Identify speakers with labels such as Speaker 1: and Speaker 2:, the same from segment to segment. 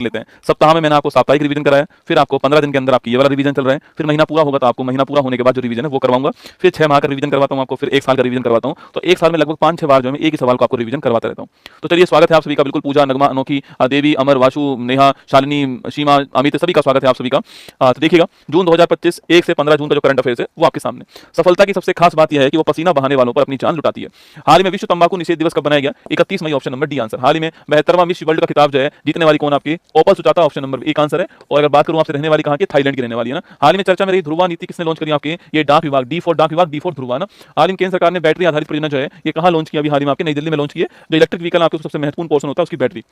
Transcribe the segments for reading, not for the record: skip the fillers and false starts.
Speaker 1: लेते हैं। सप्ताह में मैंने आपको साप्ताहिक रिवीजन कराया, फिर आपको 15 दिन के अंदर आपकी ये वाला रिवीजन चल रहा है, फिर महीना पूरा होगा तो आपको महीना पूरा होने के बाद जो रिवीजन है वो करवाऊंगा, फिर 6 माह का रिवीजन करवाता हूं आपको, फिर 1 साल का रिवीजन करवाता हूं। तो 1 साल में लगभग 5-6 बार जो है मैं एक ही सवाल को आपको रिवीजन करवाता रहता हूं। तो चलिए स्वागत है आप सभी का, बिल्कुल पूजा, नगमा, अनोखी, देवी, अमर, वाशु, नेहा, शालिनी, सीमा, अमित, सभी का स्वागत है आप सभी का। तो देखिएगा जून 2025 1 से 15 जून का जो करंट अफेयर्स है वो आपके सामने। सफलता की सबसे खास बात यह है कि वो पसीना बहाने वालों पर अपनी जान लुटाती है। हाल ही में विश्व तंबाकू निषेध दिवस कब बनाया गया? 31 मई, ऑप्शन नंबर डी आंसर। हाल ही में 72वां मिस वर्ल्ड का खिताब जो है जीतने वाली कौन आपकी? ओपल सुचाता, ऑप्शन नंबर एक आंसर है। और अगर बात करूं आपसे रहने वाली कहां की? थाईलैंड की रहने वाली है ना। हाल ही में चर्चा में रही ध्रुवा नीति किसने लॉन्च करी आपके? ये डाक विभाग, डी फॉर डाक विभाग, बी फॉर ध्रुवा ना। हाल ही में केंद्र सरकार ने बैटरी आधारित परियोजना जो है ये कहां लॉन्च किया? अभी हाल ही में आपके नई दिल्ली में लॉन्च की है। जो इलेक्ट्रिक व्हीकल आपके सबसे महत्वपूर्ण पोर्शन होता है उसकी बैटरी।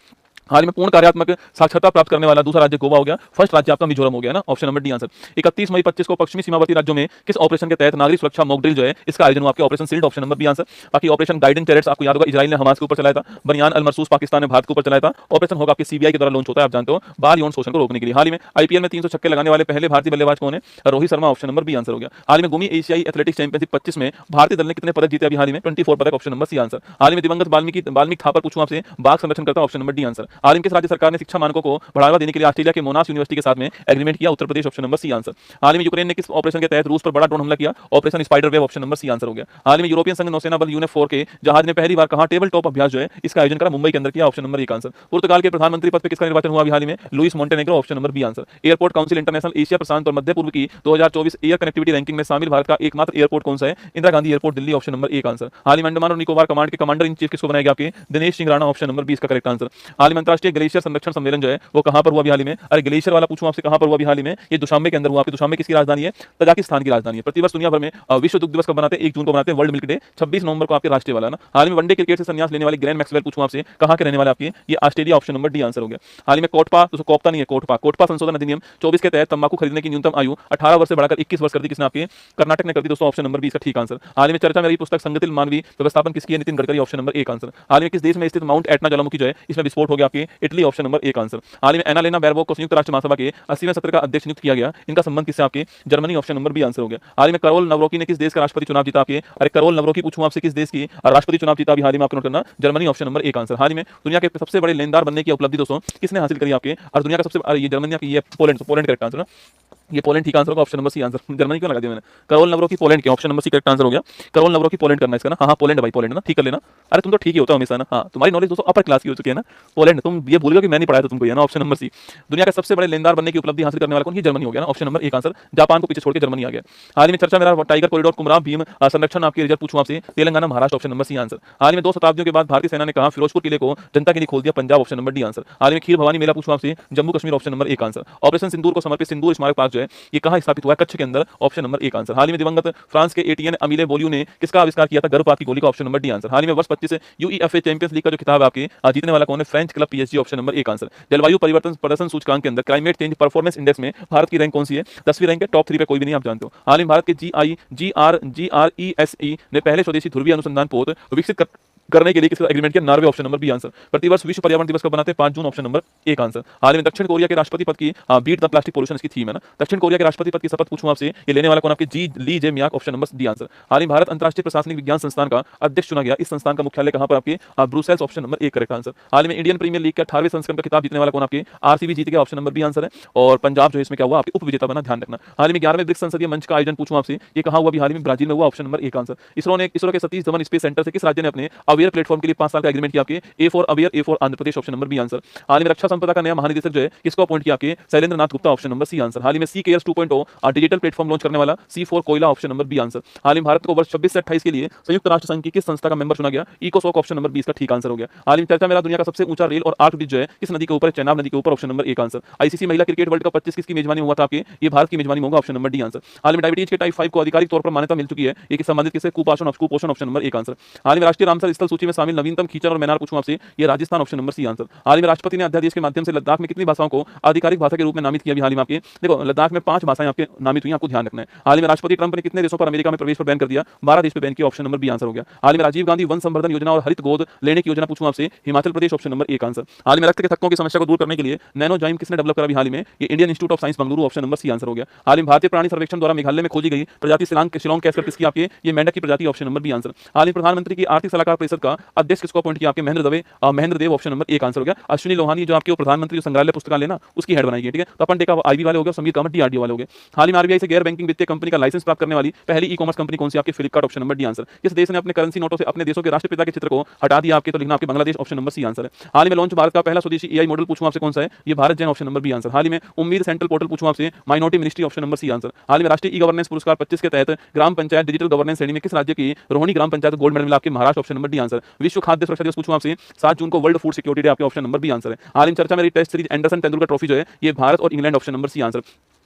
Speaker 1: हाल ही में पूर्ण कार्यात्मक साक्षरता प्राप्त करने वाला दूसरा राज्य गोवा हो गया, फर्स्ट राज्य आपका मिजोरम हो गया ना, ऑप्शन नंबर डी आंसर। 31 मई 25 को पश्चिमी सीमावर्ती राज्यों में किस ऑपरेशन के तहत नागरिक सुरक्षा मॉक ड्रिल जो है इसका आयोजन हुआ? आपके operation shield, option number B answer. बाकी ऑपरेशन गाइडेंस टेरर्स आपको याद होगा इजराइल ने हमास के ऊपर चलाया था, बनियान अल मरसूस पाकिस्तान ने भारत के ऊपर चलाया था। ऑपरेशन होगा आपके सीबीआई के द्वारा लॉन्च होता है, आप जानते हो, बाल यौन शोषण को रोकने के लिए। हाल ही में आईपीएल में 300 छक्के लगाने वाले पहले भारतीय बल्लेबाज कौन है? Rohit Sharma, option number B answer हो गया। हाल ही में घूमी एशियाई एथलेटिक्स चैंपियनशिप 25 में भारतीय दल ने कितने पदक जीते? अभी हाल ही में 24 पदक, ऑप्शन नंबर सी आंसर। हाल ही में दिवंगत वाल्मीकि थापर पूछूं आपसे बाघ संरक्षण करता, ऑप्शन नंबर डी आंसर। हाल ही में किस राज्य सरकार ने शिक्षा मानकों को बढ़ावा देने के लिए ऑस्ट्रेलिया के मोनाश यूनिवर्सिटी के साथ में एग्रीमेंट किया? Uttar Pradesh, option number C answer. हाल ही में यूक्रेन ने किस ऑपरेशन के तहत रूस पर बड़ा ड्रोन हमला किया? Operation spider web, option number C answer हो गया। हाल ही में यूरोपियन संघ नौसेना बल यूनिट 4 के जहाज ने पहली बार कहां टेबल टॉप अभ्यास जो है इसका आयोजन करा? मुंबई के अंदर किया, ऑप्शन नंबर एक आंसर। पुर्तगाल के प्रधानमंत्री पद पर किसका निर्वाचन हुआ? हाल ही में Luis Montenegro, option number B answer. Airport council international Asia प्रशांत और मध्य पूर्व की 2024 एयर कनेक्टिविटी रैंकिंग में शामिल भारत का एकमात्र एयरपोर्ट कौन सा है? Indira Gandhi airport Delhi, option number एक आंसर। हाल ही में अंडमान और निकोबार कमांड के कमांडर इन चीफ किसको बनाया गया? आपके दिनेश सिंह राणा, ऑप्शन नंबर 20 का करेक्ट आंसर। हाल ही में अंतरराष्ट्रीय ग्लेशियर संरक्षण सम्मेलन जो है वो कहां पर हुआ? हाल ही में, अरे ग्लेशियर वाला पूछूं आपसे कहां पर हुआ? हाल ही में ये दुशांबे के अंदर हुआ। आपके दुशांबे किसकी राजधानी है? तजाकिस्तान की राजधानी है। प्रतिवर्ष दुनिया भर में विश्व दुग्ध दिवस कब मनाते हैं? 1 जून को मनाते हैं। वर्ल्ड मिल्क डे 26 नवंबर को आपके राष्ट्रीय वाला ना। हाल ही में वनडे क्रिकेट से संन्यास लेने वाले ग्लेन मैक्सवेल पूछूं आपसे कहां के रहने वाले? आपके ये Australia, option number D answer हो गया। हाल ही में कोटपा, तो कोपता नहीं है, कोटपा संशोधन अधिनियम 24 के तहत तंबाकू खरीदने की न्यूनतम आयु 18 वर्ष से बढ़ाकर 21 वर्ष कर दी। किसने? आपके कर्नाटक ने कर दी दोस्तों, ऑप्शन नंबर 20 का ठीक आंसर। हाल ही में चर्चा में रही पुस्तक संगठित मानवीय व्यवस्थापन किसकी है? नितिन गडकरी, ऑप्शन नंबर एक आंसर। हाल ही में किस देश में स्थित माउंट एटना ज्वालामुखी जो है इसमें विस्फोट हो गया? आपके इटली, ऑप्शन नंबर एक आंसर। हाल ही में एनालेना बैरबॉक को संयुक्त राष्ट्र महासभा के 80वें सत्र का अध्यक्ष नियुक्त किया गया, इनका संबंध किससे? आपके Germany, option number B answer हो गया। हाल ही में करोल नवरोकी ने किस देश का राष्ट्रपति चुनाव जीता? आपके अरे करोल नवरोकी पूछूं आपसे किस देश की राष्ट्रपति चुनाव जीता? अभी हाल ही में आपको नोट करना, जर्मनी, ऑप्शन नंबर एक आंसर। हाल ही में दुनिया के सबसे बड़े लेनदार बनने की उपलब्धि दोस्तों किसने हासिल करी? आपके और दुनिया का सबसे ये जर्मनी की ये पोलैंड करेक्ट आंसर ना, ये पोलैंड ठीक आंसर होगा, option number C answer. Germany क्यों लगा दिया मैंने? करोल नवरोकी पोलैंड के, option number C correct answer हो गया। करोल नवरोकी पोलैंड करना इसका ना, हाँ पोलैंड भाई, पोलैंड ना, ठीक कर लेना। अरे तुम तो ठीक ही होता हमेशा ना, हाँ तुम्हारी नॉलेज दोस्तों अपर क्लास की हो चुकी है ना। पोलैंड, तुम ये भूल गए कि मैंने पढ़ाया था तुमको ये ना, ऑप्शन नंबर सी। दुनिया का सबसे बड़े लेनदार बनने की उपलब्धि हासिल करने वाला कौन? ये जर्मनी हो गया ना, ऑप्शन नंबर एक आंसर। जापान को पीछे छोड़ के जर्मनी आ गया। हाल ही में चर्चा मेरा टाइगर कॉरिडोर कुमरा भीम संरक्षण आपके रिजल्ट पूछूं आपसे Telangana, Maharashtra, option number C answer. हाल ही में 2 शताब्दियों के बाद भारतीय सेना ने कहा फिरोजपुर किले को जनता के लिए खोल दिया? Punjab, option number D answer. हाल ही में खीर भवानी मेला पूछूं आपसे जम्मू कश्मीर, ऑप्शन नंबर एक आंसर। ऑपरेशन सिंदूर को समर्पित सिंदूर स्मारक पार्क जो है ये कहां स्थापित हुआ है? कच्छ के अंदर, ऑप्शन नंबर एक आंसर। हाल ही में दिवंगत फ्रांस के एटीएन अमीले बोलियो ने किसका आविष्कार किया था? गर्भपात की गोली का, ऑप्शन नंबर डी आंसर। हाल ही में वर्ष 25 यूईएफए चैंपियंस लीग का जो खिताब आपके जीतने वाला कौन है? French club PSG, option number एक आंसर। जलवायु परिवर्तन प्रदर्शन सूचकांक के अंदर क्लाइमेट चेंज परफॉर्मेंस इंडेक्स में भारत की रैंक कौन सी है? 10वीं रैंक है, टॉप 3 पे कोई भी नहीं, आप जानते हो। हाल ही में भारत के जीआरईएसई ने पहले स्वदेशी ध्रुवीय अनुसंधान पोत विकसित करने के लिए किसका एग्रीमेंट किया? Norway, option number B answer. प्रतिवर्ष विश्व पर्यावरण दिवस कब बनाते हैं? 5 जून, ऑप्शन नंबर एक आंसर। हाल ही में दक्षिण कोरिया के राष्ट्रपति पद की बीट द प्लास्टिक पोल्यूशन इसकी थीम है ना। दक्षिण कोरिया के राष्ट्रपति पद की शपथ पूछूं आपसे ये लेने वाला कौन? आपके जी ली जे मियाक, ऑप्शन नंबर डी आंसर। हाल ही में भारत अंतरराष्ट्रीय प्रशासनिक विज्ञान संस्थान का अध्यक्ष चुना गया, इस संस्थान का मुख्यालय कहां पर? आपके ब्रुसेल्स, ऑप्शन नंबर एक करेक्ट आंसर। हाल ही में इंडियन प्रीमियर लीग के 18वें संस्करण का खिताब जीतने वाला कौन? आपके आरसीबी जीत गया, ऑप्शन नंबर बी आंसर है। और पंजाब जो इसमें क्या हुआ? आपके उप विजेता बना, ध्यान रखना। हाल ही में 11वें ब्रिक्स संसदीय मंच का आयोजन पूछूं आपसे ये कहां हुआ? हाल ही में ब्राजील में हुआ, ऑप्शन नंबर एक आंसर। इसरो के सतीश धवन स्पेस सेंटर से किस राज्य ने अपने अवेयर प्लेटफॉर्म के लिए 5 साल का एग्रीमेंट किया? आपके A for aware, A for Andhra Pradesh, option number B answer. हाल ही में रक्षा संपदा का नया महानिदेशक जो है किसको अपॉइंट किया? आपके Shailendra Nath Gupta, option number C answer. हाल ही में C cares 2.0 digital platform launch करने वाला C4 कोयला, ऑप्शन नंबर बी आंसर। हाल ही में भारत को वर्ष 26 से 28 के लिए संयुक्त राष्ट्र संघ की किस संस्था का मेंबर चुना गया? इकोसॉक, ऑप्शन नंबर 20 का ठीक आंसर हो गया। हाल ही में चर्चा मेरा दुनिया का सबसे ऊंचा रेल और आर्क ब्रिज जो है किस नदी के ऊपर? चेनाब नदी के ऊपर, ऑप्शन नंबर एक आंसर। आईसीसी महिला क्रिकेट वर्ल्ड कप 25 किसकी मेजबानी हुआ था? आपके ये भारत की मेजबानी होगा, ऑप्शन नंबर डी आंसर। हाल में डायबिटीज के टाइप 5 को आधिकारिक तौर पर मान्यता मिल चुकी है, ये किस संबंधित किससे? कुपोषण, ऑप्शन नंबर एक आंसर। हाल ही में राष्ट्रीय रामसर स्थल सूची में शामिल नवीनतम खींचर और मैनार पूछूं आपसे ये Rajasthan, option number C answer. हाल ही में राष्ट्रपति ने अध्यादेश के माध्यम से लद्दाख में कितनी भाषाओं को आधिकारिक भाषा के रूप में नामित किया? हाल ही में आपके देखो लद्दाख में 5 भाषाएं आपके नामित हुई, आपको ध्यान रखना है। हाल ही में राष्ट्रपति ट्रंप ने कितने देशों पर अमेरिका में प्रवेश पर बैन कर दिया? 12 देश पर बैन किया, ऑप्शन नंबर बी आंसर हो गया। हाल ही में राजीव गांधी वन संवर्धन योजना और हरित गोद लेने की योजना पूछूं आपसे हिमाचल प्रदेश, ऑप्शन नंबर एक आंसर। हाल ही में रक्त के थक्कों की समस्या को दूर करने के लिए नैनोजाइम किसने डेवलप करा? हाल ही में ये Indian Institute of Science Bengaluru, option number C answer हो गया। हाल ही में भारतीय प्राणी सर्वेक्षण द्वारा मेघालय में खोजी गई प्रजाति शिलोंग कैसकर किसकी? आपके ये मेंढक की प्रजाति, ऑप्शन नंबर बी आंसर। हाल ही प्रधानमंत्री की आर्थिक सलाहकार परिषद परिषद का अध्यक्ष किसको अपॉइंट किया? आपके महेंद्र देव ऑप्शन नंबर एक आंसर हो गया। अश्विनी लोहानी जो आपके प्रधानमंत्री संग्रहालय पुस्तकालय ना उसकी हेड बनाई गई, ठीक है। तो अपन देखा आईबी वाले हो गए, समीर कामत डीआरडीओ वाले हो गए। हाल ही में आरबीआई से गैर बैंकिंग वित्तीय कंपनी का लाइसेंस प्राप्त करने वाली पहली ई कॉमर्स कंपनी कौन सी? आपकी Flipkart option number D answer. किस देश ने अपने करेंसी नोटों से अपने देशों के राष्ट्रपिता के चित्र को हटा दिया? आपके तो लिखना आपके Bangladesh option number C answer है। हाल ही में लॉन्च भारत का पहला स्वदेशी एआई मॉडल पूछूं आपसे कौन सा है? ये Bharat Jain option number B answer. हाल ही में उम्मीद सेंट्रल पोर्टल पूछूं आपसे minority ministry option number C answer. हाल ही में राष्ट्रीय ई गवर्नेंस पुरस्कार 25 के तहत ग्राम पंचायत डिजिटल गवर्नेंस श्रेणी में किस राज्य की रोहिणी ग्राम पंचायत गोल्ड मेडल मिला? आपके Maharashtra option number D answer. विश्व खाद्य सुरक्षा दिवस पूछूं आपसे 7 जून को वर्ल्ड फूड सिक्योरिटी डे, आपके ऑप्शन नंबर बी आंसर है। हाल ही में चर्चा मेरी test series Anderson Tendulkar trophy जो है ये भारत और England option number C answer.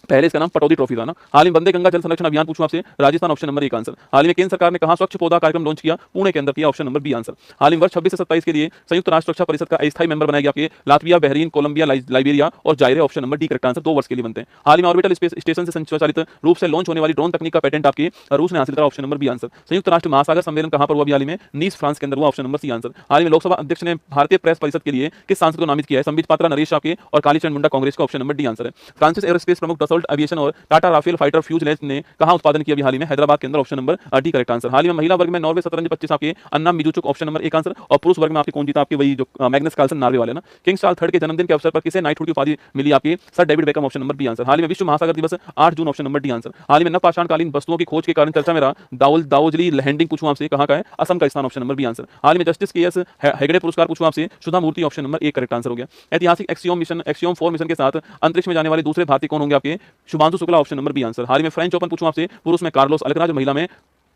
Speaker 1: पहले इसका नाम पटौदी ट्रॉफी था ना। हाल ही में वंदे गंगा जल संरक्षण अभियान पूछूं आपसे राजस्थान ऑप्शन नंबर एक आंसर। हाल ही में केंद्र सरकार ने कहां स्वच्छ पौधा कार्यक्रम लॉन्च किया? पुणे के अंदर किया, ऑप्शन नंबर बी आंसर। हाल ही में वर्ष 26 से 27 के लिए संयुक्त राष्ट्र सुरक्षा परिषद का अस्थायी मेंबर बनाया गया आपके लातविया, बहरीन, कोलंबिया, लाइबेरिया और जायरे, option number D correct answer. 2 वर्ष के लिए बनते हैं। हाल ही में ऑर्बिटल स्पेस स्टेशन से संचालित रूप से लॉन्च होने वाली ड्रोन तकनीक का पेटेंट आपके रूस ने हासिल करा, ऑप्शन नंबर बी आंसर। संयुक्त राष्ट्र महासागर सम्मेलन कहां पर हुआ? हाल ही में नीस फ्रांस के अंदर हुआ, ऑप्शन नंबर सी आंसर। हाल ही में लोकसभा अध्यक्ष ने भारतीय प्रेस परिषद के लिए किस सांसद को नामित किया है? संबित पात्रा, नरेश आपके और कालीचरण मुंडा कांग्रेस का, ऑप्शन नंबर डी आंसर है। फ्रांसिस एरोस्पेस प्रमुख डसॉल्ट एविएशन और टाटा राफेल फाइटर फ्यूजलेज ने कहां उत्पादन किया? हाल ही में हैदराबाद के अंदर, option number D correct answer. हाल ही में महिला वर्ग में नॉर्वे शतरंज 25 आपके अन्ना मिजुचुक, ऑप्शन नंबर एक आंसर। और पुरुष वर्ग में आपके कौन जीता? आपके वही जो मैग्नस कार्लसन नॉर्वे वाले ना। किंग चार्ल्स थर्ड के जन्मदिन के अवसर पर किसे नाइटहुड की उपाधि मिली? आपके sir David Beckham, option number B answer. हाल ही में विश्व महासागर दिवस 8 जून, ऑप्शन नंबर डी आंसर। हाल ही में नवपाषाणकालीन वस्तुओं की खोज के कारण चर्चा में रहा दावोजली लैंडिंग पूछूं आपसे कहां का है? असम का स्थान, ऑप्शन नंबर बी आंसर। हाल ही में जस्टिस के एस हेगड़े पुरस्कार पूछूं आपसे सुधा मूर्ति, ऑप्शन नंबर एक करेक्ट आंसर हो गया। ऐतिहासिक एक्सियोम 4 मिशन के साथ अंतरिक्ष में जाने वाले दूसरे भारतीय कौन होंगे? आपके Shubhanshu Shukla, option number B answer. हाल ही में फ्रेंच ओपन पूछूं आपसे पुरुष में कार्लोस अल्कराज, महिला में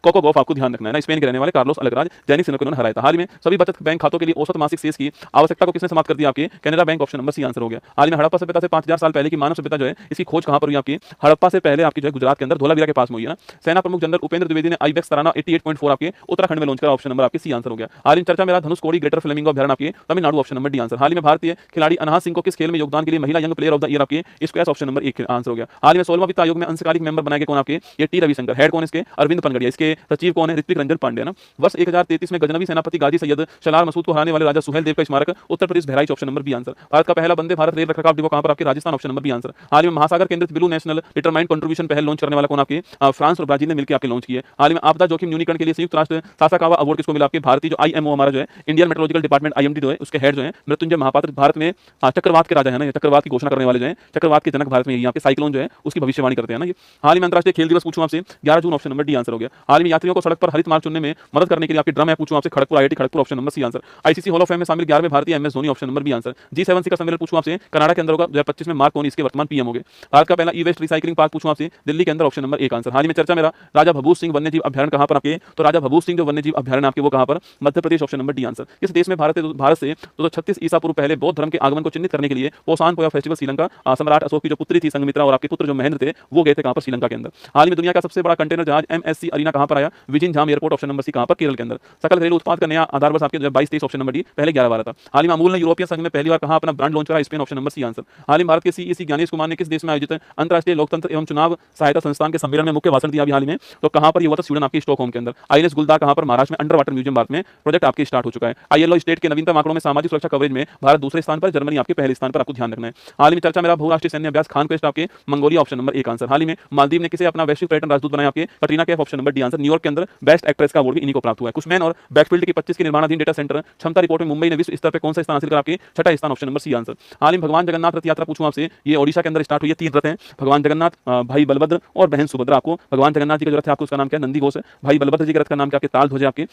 Speaker 1: कोको गॉफ, आपको ध्यान रखना है ना, स्पेन के रहने वाले कार्लोस अल्कराज जैनिक सिनर को उन्होंने हराया था। हाल ही में सभी बचत बैंक खातों के लिए औसत मासिक शेष की आवश्यकता को किसने समाप्त कर दिया? आपके Canara bank, option number C answer हो गया। हाल ही में हड़प्पा सभ्यता से 5000 साल पहले की मानव सभ्यता जो है इसकी खोज कहां पर हुई? आपकी हड़प्पा से पहले आपकी जो है गुजरात के अंदर धोलावीरा के पास में हुई है ना। सेना प्रमुख जनरल उपेंद्र द्विवेदी ने आईबेक्स तराना 88.4 आपके उत्तराखंड में लॉन्च करा, ऑप्शन नंबर आपके सी आंसर हो गया। हाल ही में चर्चा में रहा धनुषकोडी ग्रेटर फ्लेमिंगो अभ्यारण्य, आपके Tamil Nadu, option number D answer. हाल ही में भारतीय खिलाड़ी अनहास सिंह को किस खेल में योगदान के लिए महिला young player of the year आपके स्क्वैश, ऑप्शन नंबर एक आंसर हो गया। हाल ही में 16वां वित्त आयोग में अंशकालिक मेंबर बनाए गए कौन? आपके ये टी रविशंकर। हेड कौन इसके? अरविंद पनगड़िया। इसके सचिव कौन है? ऋत्विक रंजन पांडे ना। वर्ष 1033 में गजनवी सेनापति गाजी सैयद शलार मसूद को हराने वाले राजा सुहेल देव का स्मारक Uttar Pradesh Bahraich, option number B answer. Bharat का पहला वंदे भारत रेल रखरखाव डिपो कहां पर? आपके Rajasthan, option number B answer. हाल ही में महासागर केंद्रित ब्लू नेशनल डिटरमाइंड कंट्रीब्यूशन पहल लॉन्च करने वाला कौन? आपके फ्रांस और ब्राजील ने मिलकर आपके लॉन्च किए। हाल ही में आपदा जोखिम न्यूनीकरण के लिए संयुक्त राष्ट्र सासाकावा अवार्ड किसको मिला? आपके भारतीय जो आईएमओ हमारा जो है इंडियन मेट्रोलॉजिकल डिपार्टमेंट आईएमडी जो है उसके हेड जो है मृत्युंजय महापात्र। भारत में चक्रवात के राजा है ना, चक्रवात की घोषणा करने वाले जो है, चक्रवात के जनक भारत में यहाँ पे साइक्लोन जो है उसकी भविष्यवाणी करते हैं ना ये। हाल ही में अंतरराष्ट्रीय खेल दिवस पूछूं आपसे 11 जून, ऑप्शन नंबर डी आंसर हो गया। हाल ही में यात्रियों को सड़क पर हरित मार्ग चुनने में मदद करने के लिए आपके ड्रम है पूछूं आपसे Kharagpur IIT Kharagpur, option number C answer. ICC hall of fame में शामिल 11वें भारतीय MS Dhoni, option number B answer. G7 शिखर सम्मेलन पूछूं आपसे कनाडा के अंदर होगा 2025 में, मार्क कोनी इसके वर्तमान पीएम होंगे। भारत का पहला ई वेस्ट रिसाइकलिंग पार्क पूछूं आपसे दिल्ली के अंदर, ऑप्शन नंबर एक आंसर। हाल ही में चर्चा में रहा राजा भभूत सिंह वन्यजीव अभ्यारण्य कहां पर? आपके तो राजा भभूत सिंह जो वन्यजीव अभ्यारण्य आपके वो कहां पर? Madhya Pradesh, option number D answer. इस देश में भारत से 236 ईसा पूर्व पहले बौद्ध धर्म के आगमन को चिन्हित करने के लिए पोसान पोया फेस्टिवल श्रीलंका सम्राट अशोक की जो पुत्री थी संघमित्रा और आपके पुत्र जो महेंद्र थे वो गए थे कहां पर? श्रीलंका के अंदर। हाल ही में दुनिया का सबसे बड़ा कंटेनर जहाज एमएससी अरीना कहां पर आया? विजिन झाम एयरपोर्ट, ऑप्शन नंबर सी कहां पर? केरल के अंदर। सकल घरेलू उत्पाद का नया आधार वर्ष आपके 22-23, ऑप्शन नंबर डी, पहले 11 था। हाल ही में अमूल ने यूरोपीय संघ में पहली बार कहां अपना ब्रांड लॉन्च करा? Spain, option number C answer. हाल ही में भारत के सीईसी ज्ञानेश कुमार ने किस देश में आयोजित अंतरराष्ट्रीय लोकतंत्र एवं चुनाव सहायता संस्थान के सम्मेलन में मुख्य भाषण दिया? हाल ही में तो कहां पर? ये हुआ था स्वीडन आपके स्टॉकहोम के अंदर। आईएनएस गुलदार कहां पर? महाराष्ट्र में। अंडर वाटर म्यूजियम भारत में प्रोजेक्ट आपके स्टार्ट हो चुका है। आईएलओ स्टेट के नवीनतम आंकड़ों में सामाजिक सुरक्षा कवरेज में भारत दूसरे स्थान पर, जर्मनी आपके पहले स्थान पर, आपको ध्यान रखना है। हाल ही में चर्चा में रहा बहुराष्ट्रीय सैन्य अभ्यास खान क्वेस्ट आपके मंगोलिया, ऑप्शन नंबर एक आंसर। हाल ही में मालदीव ने किसे अपना वैश्विक पर्यटन राजदूत बनाया? आपके Katrina Kaif, option number D answer. New York के अंदर बेस्ट एक्ट्रेस का अवार्ड भी इन्हीं को प्राप्त हुआ है। कुशमैन और बैकफील्ड की 25 के निर्माणाधीन डेटा सेंटर क्षमता रिपोर्ट में मुंबई ने विश्व स्तर पर कौन सा स्थान हासिल करा? आपके छठा स्थान, ऑप्शन नंबर सी आंसर। हाल ही में भगवान जगन्नाथ रथ यात्रा पूछूं आपसे, ये ओडिशा के अंदर स्टार्ट हुई है। 3 रथ हैं, भगवान जगन्नाथ, भाई बलभद्र और बहन सुभद्रा। आपको भगवान जगन्नाथ जी का जो रथ है आपको उसका नाम क्या है? नंदी घोष है। भाई बलभद्र जी के रथ का नाम क्या? आपके ताल ध्वज आपके।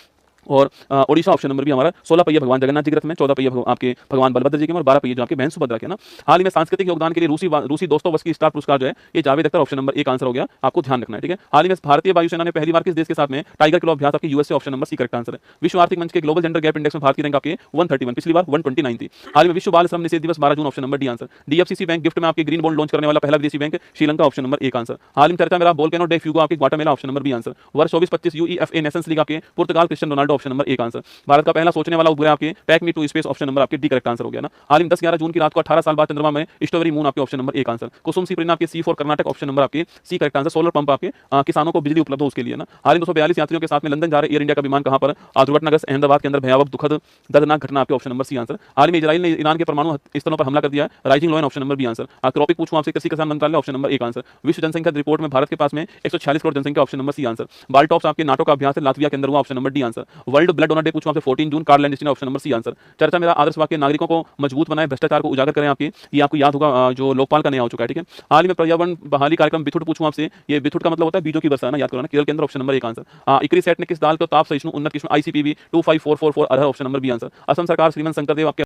Speaker 1: और ओडिशा ऑप्शन नंबर भी हमारा 16 पहिया भगवान जगन्नाथ जी के रथ में, 14 पहिया आपके भगवान बलभद्र जी के और 12 पहिया जो आपके बहन सुभद्रा के ना। हाल ही में सांस्कृतिक योगदान के लिए रूसी दोस्तों वर्ष की स्टार पुरस्कार जो है ये जावेद अख्तर, ऑप्शन नंबर एक आंसर हो गया, आपको ध्यान रखना है, ठीक है। हाल ही में भारतीय वायुसेना ने पहली बार किस देश के साथ में टाइगर किलो अभ्यास? आपके USA, option number C correct answer है। विश्व आर्थिक मंच के ग्लोबल जेंडर गैप इंडेक्स में भारत की रैंक आपके 131, पिछली बार 129 थी। हाल में विश्व बाल श्रम निषेध दिवस 12 जून, option number D answer. DFCC bank gift में आपके ग्रीन बॉन्ड लॉन्च करने वाला पहला विदेशी बैंक श्रीलंका, ऑप्शन नंबर एक आंसर। हाल में चर्चा में रहा वोल्केनो डे फ्यूगो आपके Guatemala, option number B answer. वर्ष 24-25 यूईएफए नेशंस लीग आपके Portugal Cristiano Ronaldo, option number एक आंसर। भारत का पहला सोचने वाला उपग्रह आपके pack me to space, option number आपके डी करेक्ट आंसर हो गया ना। हाल ही में 10-11 जून की रात को 18 साल बाद चंद्रमा में स्ट्रॉबेरी मून आपके ऑप्शन नंबर एक आंसर। कुसुम सी परिणाम आपके C4 कर्नाटक, ऑप्शन नंबर आपके C correct answer. Solar pump आपके किसानों को बिजली उपलब्ध हो उसके लिए ना। हाल ही में 242 यात्रियों के साथ में लंदन जा रहे एयर इंडिया का विमान कहां पर? दुर्घटनाग्रस्त अहमदाबाद के अंदर भयावह दुखद दर्दनाक घटना, आपके ऑप्शन नंबर सी आंसर। हाल ही में इजराइल ने ईरान के परमाणु स्थलों पर हमला कर दिया है, rising lion, option number B answer. Topic पूछूं आपसे कृषि किसान मंत्रालय, ऑप्शन नंबर एक आंसर। विश्व जनसंख्या रिपोर्ट में भारत के पास में 146 करोड़ जनसंख्या, option number C answer. BALTOPS आपके नाटो का अभ्यास है लातविया के अंदर हुआ, option number D answer. World blood donor day पूछूं आपसे 14 जून, Karl Landsteiner, option number C answer. चर्चा मेरा आदर्श वाक्य, नागरिकों को मजबूत बनाए, भ्रष्टाचार को उजागर करें आपकी, ये आपको याद होगा जो लोकपाल का नया हो चुका है, ठीक है। हाल ही में पर्यावरण बहाली कार्यक्रम बिथुट पूछूं आपसे, ये बिथुट का मतलब होता है बीजों की वर्षा ना, याद करना, केरल के अंदर, ऑप्शन नंबर 1 आंसर। इक्री सेट ने किस दाल को ताप सहिष्णु उन्नत किस्म ICPB 25444 अरहर, option number B answer. Assam सरकार श्रीमंत शंकरदेव आपके